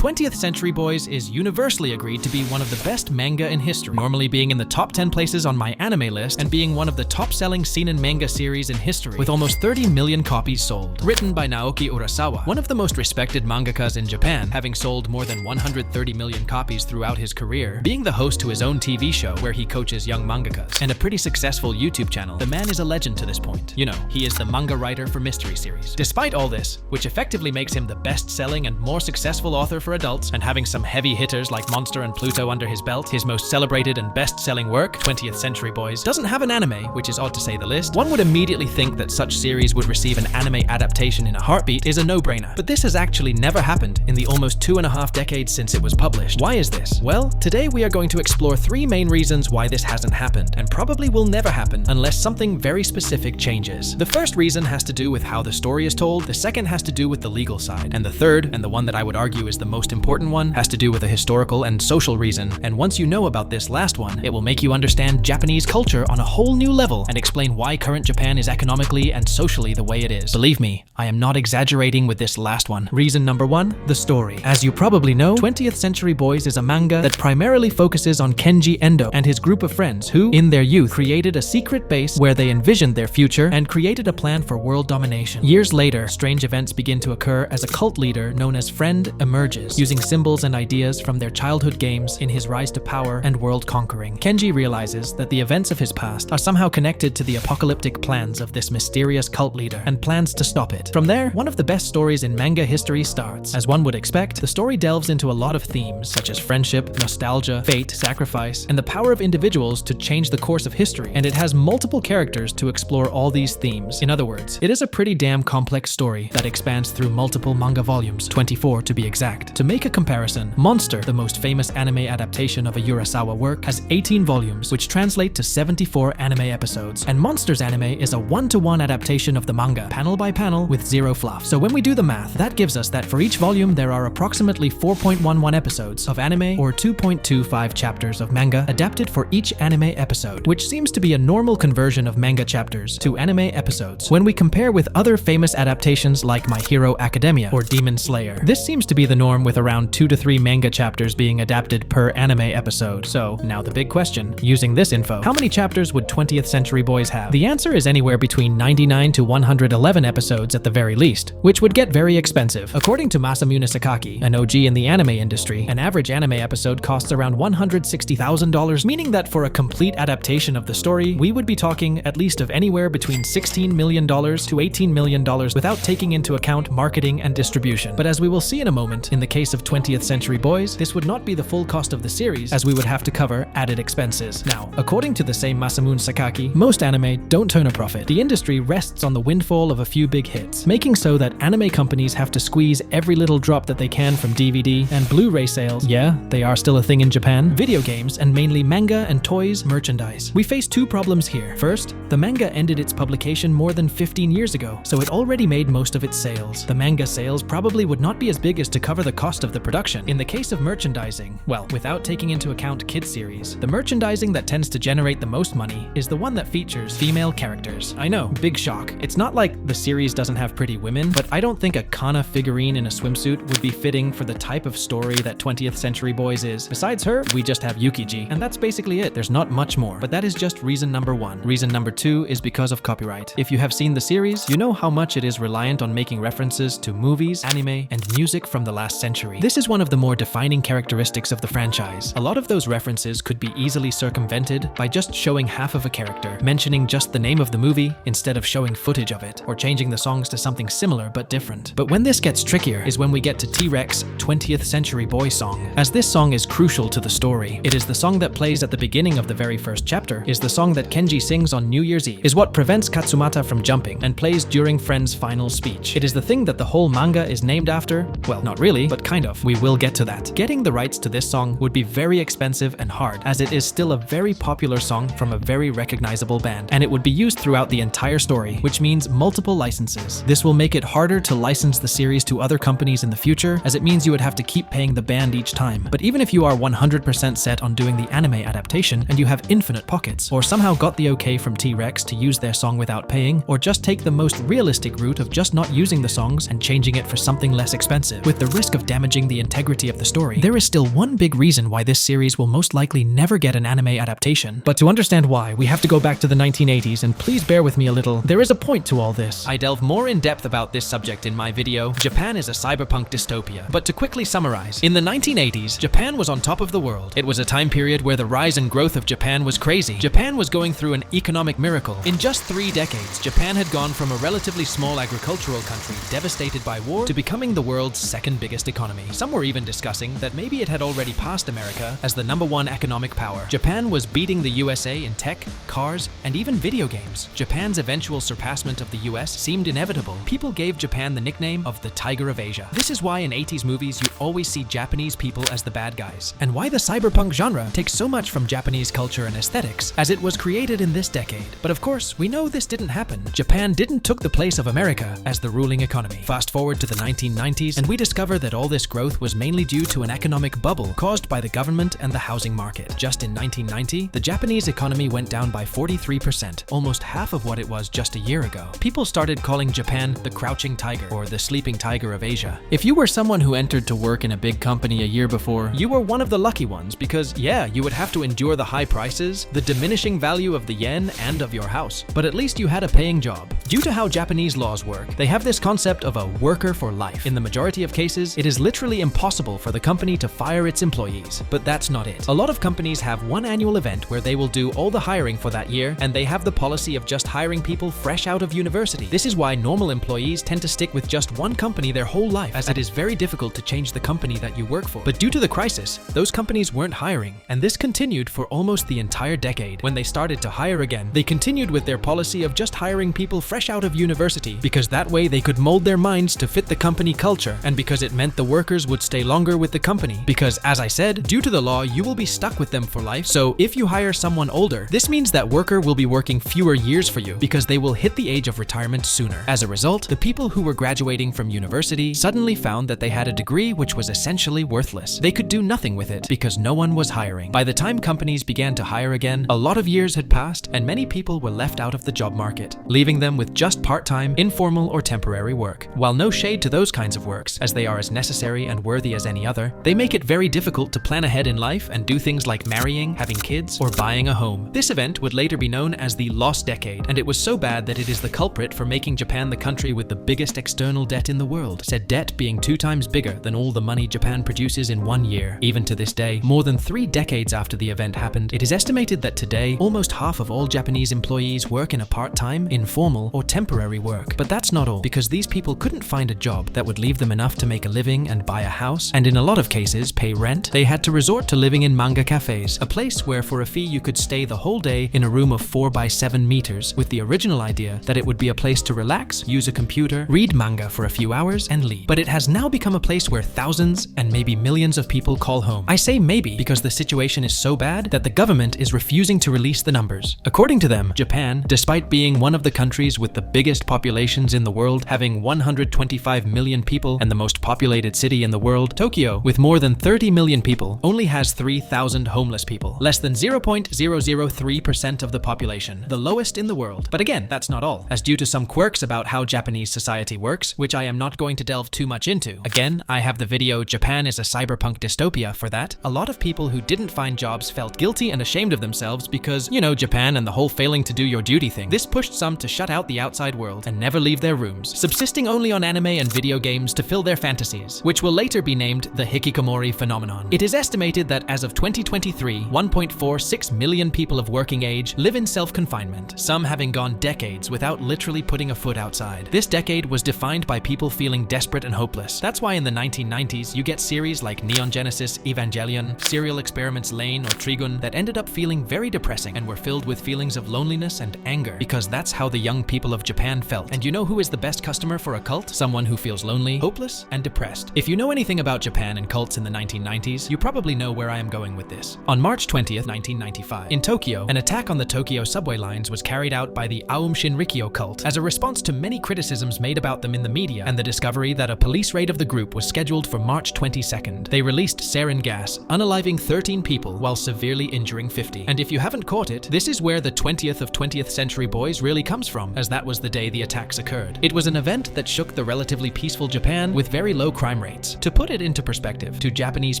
20th Century Boys is universally agreed to be one of the best manga in history, normally being in the top 10 places on my anime list and being one of the top-selling seinen manga series in history, with almost 30 million copies sold. Written by Naoki Urusawa, one of the most respected mangakas in Japan, having sold more than 130 million copies throughout his career, being the host to his own TV show where he coaches young mangakas, and a pretty successful YouTube channel, the man is a legend to this point. You know, he is the manga writer for mystery series. Despite all this, which effectively makes him the best-selling and more successful author for adults, and having some heavy hitters like Monster and Pluto under his belt, his most celebrated and best-selling work, 20th Century Boys, doesn't have an anime, which is odd to say the least. One would immediately think that such series would receive an anime adaptation in a heartbeat is a no-brainer. But this has actually never happened in the almost 2.5 decades since it was published. Why is this? Well, today we are going to explore 3 main reasons why this hasn't happened, and probably will never happen unless something very specific changes. The first reason has to do with how the story is told, the second has to do with the legal side, and the third, and the one that I would argue is the most important one, has to do with a historical and social reason. And once you know about this last one, it will make you understand Japanese culture on a whole new level and explain why current Japan is economically and socially the way it is. Believe me, I am not exaggerating with this last one. Reason number 1, the story. As you probably know, 20th Century Boys is a manga that primarily focuses on Kenji Endo and his group of friends who, in their youth, created a secret base where they envisioned their future and created a plan for world domination. Years later, strange events begin to occur as a cult leader known as Friend emerges, using symbols and ideas from their childhood games in his rise to power and world conquering. Kenji realizes that the events of his past are somehow connected to the apocalyptic plans of this mysterious cult leader and plans to stop it. From there, one of the best stories in manga history starts. As one would expect, the story delves into a lot of themes such as friendship, nostalgia, fate, sacrifice, and the power of individuals to change the course of history, and it has multiple characters to explore all these themes. In other words, it is a pretty damn complex story that expands through multiple manga volumes, 24 to be exact. To make a comparison, Monster, the most famous anime adaptation of a Urasawa work, has 18 volumes, which translate to 74 anime episodes, and Monster's anime is a 1-to-1 adaptation of the manga, panel by panel, with zero fluff. So when we do the math, that gives us that for each volume there are approximately 4.11 episodes of anime or 2.25 chapters of manga adapted for each anime episode, which seems to be a normal conversion of manga chapters to anime episodes. When we compare with other famous adaptations like My Hero Academia or Demon Slayer, this seems to be the norm, with around 2 to 3 manga chapters being adapted per anime episode. So now the big question, using this info, how many chapters would 20th Century Boys have? The answer is anywhere between 99 to 111 episodes at the very least, which would get very expensive. According to Masamune Sakaki, an OG in the anime industry, an average anime episode costs around $160,000, meaning that for a complete adaptation of the story, we would be talking at least of anywhere between $16 million to $18 million without taking into account marketing and distribution. But as we will see in a moment, in the case of 20th Century Boys, this would not be the full cost of the series, as we would have to cover added expenses. Now, according to the same Masamune Sakaki, most anime don't turn a profit. The industry rests on the windfall of a few big hits, making so that anime companies have to squeeze every little drop that they can from DVD and Blu-ray sales. Yeah, they are still a thing in Japan. Video games, and mainly manga and toys merchandise. We face 2 problems here. First, the manga ended its publication more than 15 years ago, so it already made most of its sales. The manga sales probably would not be as big as to cover the cost of the production. In the case of merchandising, well, without taking into account kids series, the merchandising that tends to generate the most money is the one that features female characters. I know, big shock. It's not like the series doesn't have pretty women, but I don't think a Kana figurine in a swimsuit would be fitting for the type of story that 20th Century Boys is. Besides her, we just have Yukiji, and that's basically it. There's not much more, but that is just reason number 1. Reason number 2 is because of copyright. If you have seen the series, you know how much it is reliant on making references to movies, anime, and music from the last century. This is one of the more defining characteristics of the franchise. A lot of those references could be easily circumvented by just showing half of a character, mentioning just the name of the movie instead of showing footage of it, or changing the songs to something similar but different. But when this gets trickier is when we get to T-Rex 20th Century Boy song, as this song is crucial to the story. It is the song that plays at the beginning of the very first chapter, is the song that Kenji sings on New Year's Eve, is what prevents Katsumata from jumping, and plays during Friend's final speech. It is the thing that the whole manga is named after. Well, not really, but kind of. We will get to that. Getting the rights to this song would be very expensive and hard, as it is still a very popular song from a very recognizable band, and it would be used throughout the entire story, which means multiple licenses. This will make it harder to license the series to other companies in the future, as it means you would have to keep paying the band each time. But even if you are 100% set on doing the anime adaptation, and you have infinite pockets, or somehow got the okay from T-Rex to use their song without paying, or just take the most realistic route of just not using the songs and changing it for something less expensive, with the risk of damaging the integrity of the story, there is still one big reason why this series will most likely never get an anime adaptation. But to understand why, we have to go back to the 1980s, and please bear with me a little. There is a point to all this. I delve more in depth about this subject in my video, Japan is a cyberpunk dystopia. But to quickly summarize, in the 1980s, Japan was on top of the world. It was a time period where the rise and growth of Japan was crazy. Japan was going through an economic miracle. In just 3 decades, Japan had gone from a relatively small agricultural country devastated by war to becoming the world's second biggest economy. Some were even discussing that maybe it had already passed America as the #1 economic power. Japan was beating the USA in tech, cars, and even video games. Japan's eventual surpassment of the US seemed inevitable. People gave Japan the nickname of the Tiger of Asia. This is why in 80s movies you always see Japanese people as the bad guys, and why the cyberpunk genre takes so much from Japanese culture and aesthetics, as it was created in this decade. But of course, we know this didn't happen. Japan didn't took the place of America as the ruling economy. Fast forward to the 1990s, and we discover that all this growth was mainly due to an economic bubble caused by the government and the housing market. Just in 1990, the Japanese economy went down by 43%, almost half of what it was just a year ago. People started calling Japan the crouching tiger, or the sleeping tiger of Asia. If you were someone who entered to work in a big company a year before, you were one of the lucky ones because, yeah, you would have to endure the high prices, the diminishing value of the yen, and of your house. But at least you had a paying job. Due to how Japanese laws work, they have this concept of a worker for life. In the majority of cases, it is literally impossible for the company to fire its employees. But that's not it. A lot of companies have one annual event where they will do all the hiring for that year, and they have the policy of just hiring people fresh out of university. This is why normal employees tend to stick with just one company their whole life, as it is very difficult to change the company that you work for. But due to the crisis, those companies weren't hiring, and this continued for almost the entire decade. When they started to hire again, they continued with their policy of just hiring people fresh out of university, because that way they could mold their minds to fit the company culture, and because it meant the workers would stay longer with the company. Because, as I said, due to the law, you will be stuck with them for life, so if you hire someone older, this means that worker will be working fewer years for you, because they will hit the age of retirement sooner. As a result, the people who were graduating from university suddenly found that they had a degree which was essentially worthless. They could do nothing with it, because no one was hiring. By the time companies began to hire again, a lot of years had passed, and many people were left out of the job market, leaving them with just part-time, informal, or temporary work. While no shade to those kinds of works, as they are as necessary and worthy as any other, they make it very difficult to plan ahead in life and do things like marrying, having kids, or buying a home. This event would later be known as the Lost Decade, and it was so bad that it is the culprit for making Japan the country with the biggest external debt in the world, said debt being 2 times bigger than all the money Japan produces in 1 year. Even to this day, more than 3 decades after the event happened, it is estimated that today, almost half of all Japanese employees work in a part-time, informal, or temporary work. But that's not all, because these people couldn't find a job that would leave them enough to make a living and buy a house, and in a lot of cases, pay rent. They had to resort to living in manga cafes, a place where for a fee you could stay the whole day in a room of 4 by 7 meters, with the original idea that it would be a place to relax, use a computer, read manga for a few hours, and leave. But it has now become a place where thousands and maybe millions of people call home. I say maybe because the situation is so bad that the government is refusing to release the numbers. According to them, Japan, despite being one of the countries with the biggest populations in the world, having 125 million people, and the most populated city in the world, Tokyo, with more than 30 million people, only has 3,000 homeless people, less than 0.003% of the population, the lowest in the world. But again, that's not all, as due to some quirks about how Japanese society works, which I am not going to delve too much into. Again, I have the video Japan is a cyberpunk dystopia for that. A lot of people who didn't find jobs felt guilty and ashamed of themselves because, you know, Japan and the whole failing to do your duty thing. This pushed some to shut out the outside world and never leave their rooms, subsisting only on anime and video games to fill their fantasies, which will later be named the hikikomori phenomenon. It is estimated that as of 2023, 1.46 million people of working age live in self-confinement, some having gone decades without literally putting a foot outside. This decade was defined by people feeling desperate and hopeless. That's why in the 1990s you get series like Neon Genesis Evangelion, Serial Experiments Lane, or Trigun that ended up feeling very depressing and were filled with feelings of loneliness and anger, because that's how the young people of Japan felt. And you know who is the best customer for a cult? Someone who feels lonely, hopeless, and depressed. If you know anything about Japan and cults in the 1990s, you probably know where I am going with this. On March 20th, 1995, in Tokyo, an attack on the Tokyo subway lines was carried out by the Aum Shinrikyo cult as a response to many criticisms made about them in the media and the discovery that a police raid of the group was scheduled for March 22nd. They released sarin gas, unaliving 13 people while severely injuring 50. And if you haven't caught it, this is where the 20th of 20th century boys really comes from, as that was the day the attacks occurred. It was an event that shook the relatively peaceful Japan with very low crime crime rates. To put it into perspective, to Japanese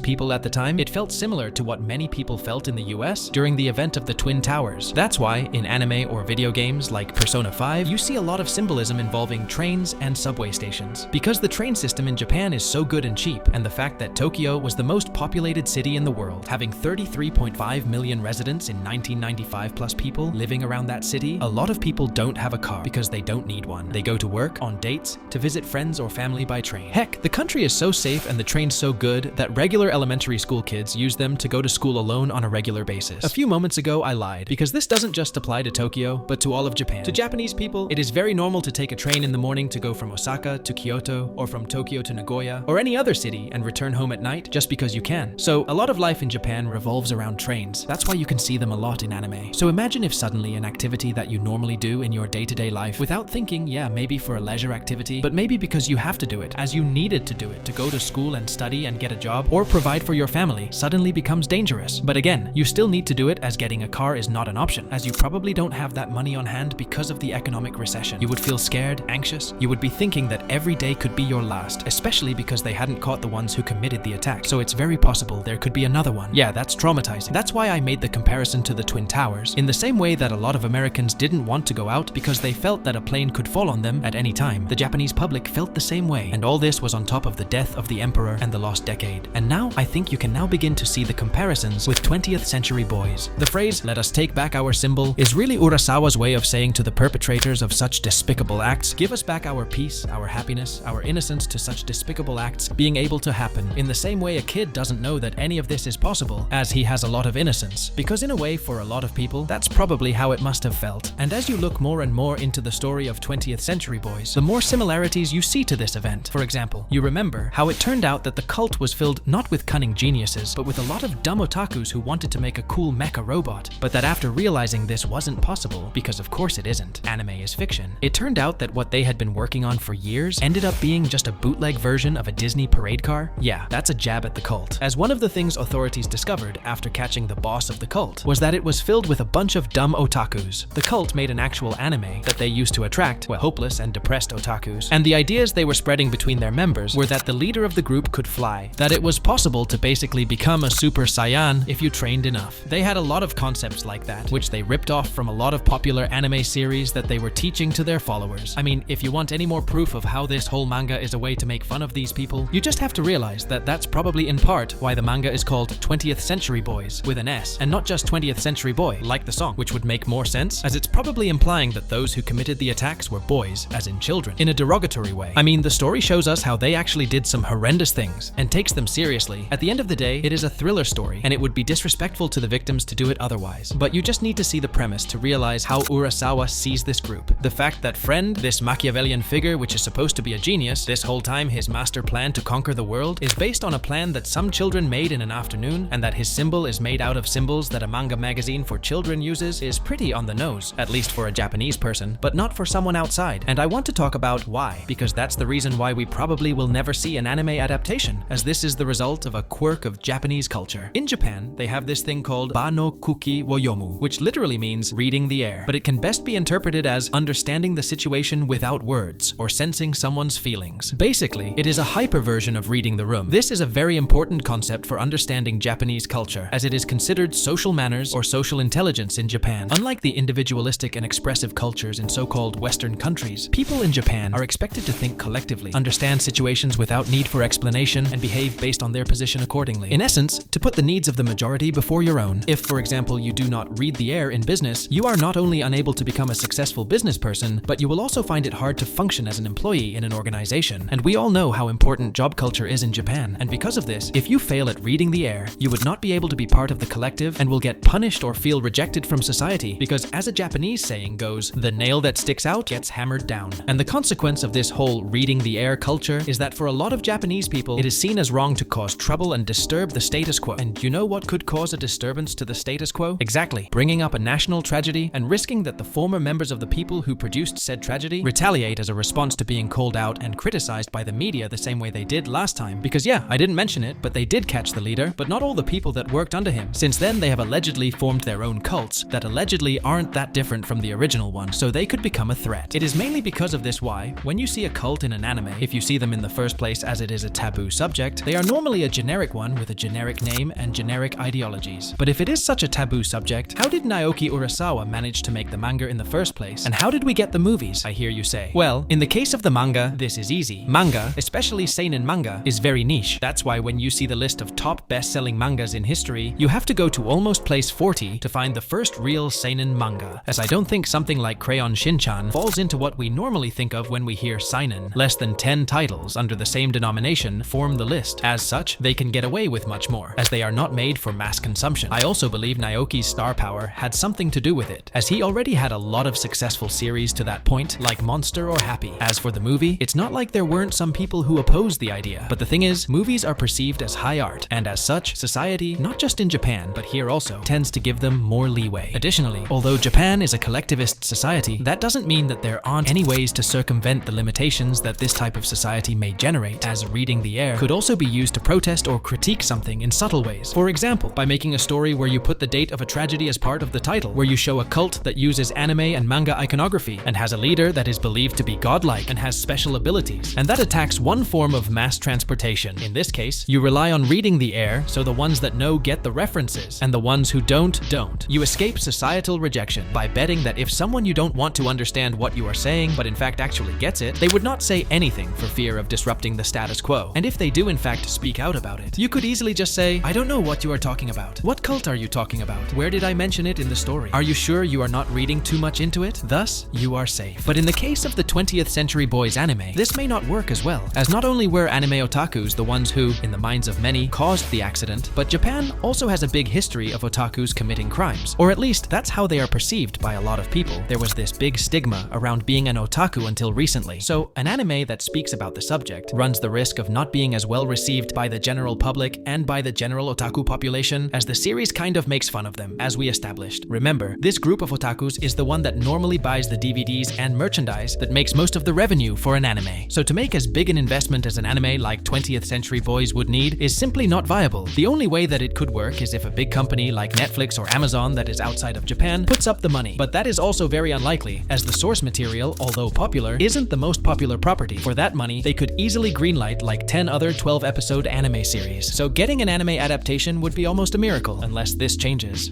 people at the time, it felt similar to what many people felt in the US during the event of the Twin Towers. That's why, in anime or video games like Persona 5, you see a lot of symbolism involving trains and subway stations. Because the train system in Japan is so good and cheap, and the fact that Tokyo was the most populated city in the world, having 33.5 million residents in 1995 plus people living around that city, a lot of people don't have a car because they don't need one. They go to work, on dates, to visit friends or family by train. Heck, the country is so safe and the trains so good that regular elementary school kids use them to go to school alone on a regular basis. A few moments ago, I lied, because this doesn't just apply to Tokyo, but to all of Japan. To Japanese people, it is very normal to take a train in the morning to go from Osaka to Kyoto, or from Tokyo to Nagoya, or any other city and return home at night just because you can. So a lot of life in Japan revolves around trains. That's why you can see them a lot in anime. So imagine if suddenly an activity that you normally do in your day-to-day life, without thinking, yeah, maybe for a leisure activity, but maybe because you have to do it, as you needed to do it to go to school and study and get a job, or provide for your family, suddenly becomes dangerous. But again, you still need to do it, as getting a car is not an option, as you probably don't have that money on hand because of the economic recession. You would feel scared, anxious. You would be thinking that every day could be your last, especially because they hadn't caught the ones who committed the attack. So it's very possible there could be another one. Yeah, that's traumatizing. That's why I made the comparison to the Twin Towers, in the same way that a lot of Americans didn't want to go out because they felt that a plane could fall on them at any time. The Japanese public felt the same way, and all this was on top of the death of the emperor and the lost decade. And now I think you can now begin to see the comparisons with 20th century boys. The phrase, "let us take back our symbol," is really Urasawa's way of saying to the perpetrators of such despicable acts, give us back our peace, our happiness, our innocence to such despicable acts being able to happen. In the same way a kid doesn't know that any of this is possible, as he has a lot of innocence. Because in a way, for a lot of people, that's probably how it must have felt. And as you look more and more into the story of 20th century boys, the more similarities you see to this event. For example, you remember how it turned out that the cult was filled not with cunning geniuses, but with a lot of dumb otakus who wanted to make a cool mecha robot. But that after realizing this wasn't possible, because of course it isn't, anime is fiction, it turned out that what they had been working on for years ended up being just a bootleg version of a Disney parade car. Yeah, that's a jab at the cult. As one of the things authorities discovered after catching the boss of the cult was that it was filled with a bunch of dumb otakus. The cult made an actual anime that they used to attract, well, hopeless and depressed otakus, and the ideas they were spreading between their members were that the leader of the group could fly, that it was possible to basically become a Super Saiyan if you trained enough. They had a lot of concepts like that, which they ripped off from a lot of popular anime series that they were teaching to their followers. I mean, if you want any more proof of how this whole manga is a way to make fun of these people, you just have to realize that that's probably in part why the manga is called 20th Century Boys with an S, and not just 20th Century Boy, like the song, which would make more sense, as it's probably implying that those who committed the attacks were boys, as in children, in a derogatory way. I mean, the story shows us how they actually did some horrendous things, and takes them seriously. At the end of the day, it is a thriller story, and it would be disrespectful to the victims to do it otherwise. But you just need to see the premise to realize how Urasawa sees this group. The fact that Friend, this Machiavellian figure which is supposed to be a genius, this whole time his master plan to conquer the world, is based on a plan that some children made in an afternoon, and that his symbol is made out of symbols that a manga magazine for children uses, is pretty on the nose, at least for a Japanese person, but not for someone outside. And I want to talk about why, because that's the reason why we probably will never see an anime adaptation, as this is the result of a quirk of Japanese culture. In Japan, they have this thing called Ba no Kuki wo Yomu, which literally means reading the air, but it can best be interpreted as understanding the situation without words, or sensing someone's feelings. Basically, it is a hyper version of reading the room. This is a very important concept for understanding Japanese culture, as it is considered social manners or social intelligence in Japan. Unlike the individualistic and expressive cultures in so-called Western countries, people in Japan are expected to think collectively, understand situations without need for explanation, and behave based on their position accordingly. In essence, to put the needs of the majority before your own. If, for example, you do not read the air in business, you are not only unable to become a successful business person, but you will also find it hard to function as an employee in an organization. And we all know how important job culture is in Japan, and because of this, if you fail at reading the air, you would not be able to be part of the collective and will get punished or feel rejected from society, because as a Japanese saying goes, the nail that sticks out gets hammered down. And the consequence of this whole reading the air culture is that for a lot of Japanese people, it is seen as wrong to cause trouble and disturb the status quo. And you know what could cause a disturbance to the status quo? Exactly, bringing up a national tragedy and risking that the former members of the people who produced said tragedy retaliate as a response to being called out and criticized by the media the same way they did last time. Because yeah, I didn't mention it, but they did catch the leader, but not all the people that worked under him. Since then, they have allegedly formed their own cults that allegedly aren't that different from the original one, so they could become a threat. It is mainly because of this why, when you see a cult in an anime, if you see them in the first place place, as it is a taboo subject, they are normally a generic one with a generic name and generic ideologies. But if it is such a taboo subject, how did Naoki Urusawa manage to make the manga in the first place? And how did we get the movies, I hear you say? Well, in the case of the manga, this is easy. Manga, especially seinen manga, is very niche. That's why when you see the list of top best-selling mangas in history, you have to go to almost place 40 to find the first real seinen manga, as I don't think something like Crayon Shin-chan falls into what we normally think of when we hear seinen. Less than 10 titles under the same denomination form the list. As such, they can get away with much more, as they are not made for mass consumption. I also believe Naoki's star power had something to do with it, as he already had a lot of successful series to that point, like Monster or Happy. As for the movie, it's not like there weren't some people who opposed the idea, but the thing is, movies are perceived as high art, and as such, society, not just in Japan, but here also, tends to give them more leeway. Additionally, although Japan is a collectivist society, that doesn't mean that there aren't any ways to circumvent the limitations that this type of society may generate, as reading the air could also be used to protest or critique something in subtle ways. For example, by making a story where you put the date of a tragedy as part of the title, where you show a cult that uses anime and manga iconography, and has a leader that is believed to be godlike and has special abilities, and that attacks one form of mass transportation. In this case, you rely on reading the air, so the ones that know get the references, and the ones who don't. You escape societal rejection by betting that if someone you don't want to understand what you are saying, but in fact actually gets it, they would not say anything for fear of disrupting the status quo. And if they do in fact speak out about it, you could easily just say, I don't know what you are talking about. What cult are you talking about? Where did I mention it in the story? Are you sure you are not reading too much into it? Thus, you are safe. But in the case of the 20th Century Boys anime, this may not work as well, as not only were anime otakus the ones who, in the minds of many, caused the accident, but Japan also has a big history of otakus committing crimes. Or at least, that's how they are perceived by a lot of people. There was this big stigma around being an otaku until recently. So, an anime that speaks about the subject runs the risk of not being as well received by the general public and by the general otaku population, as the series kind of makes fun of them, as we established. Remember, this group of otakus is the one that normally buys the DVDs and merchandise that makes most of the revenue for an anime. So to make as big an investment as an anime like 20th Century Boys would need is simply not viable. The only way that it could work is if a big company like Netflix or Amazon that is outside of Japan puts up the money. But that is also very unlikely, as the source material, although popular, isn't the most popular property. For that money, they could easily greenlight like 10 other 12-episode anime series. So getting an anime adaptation would be almost a miracle, unless this changes.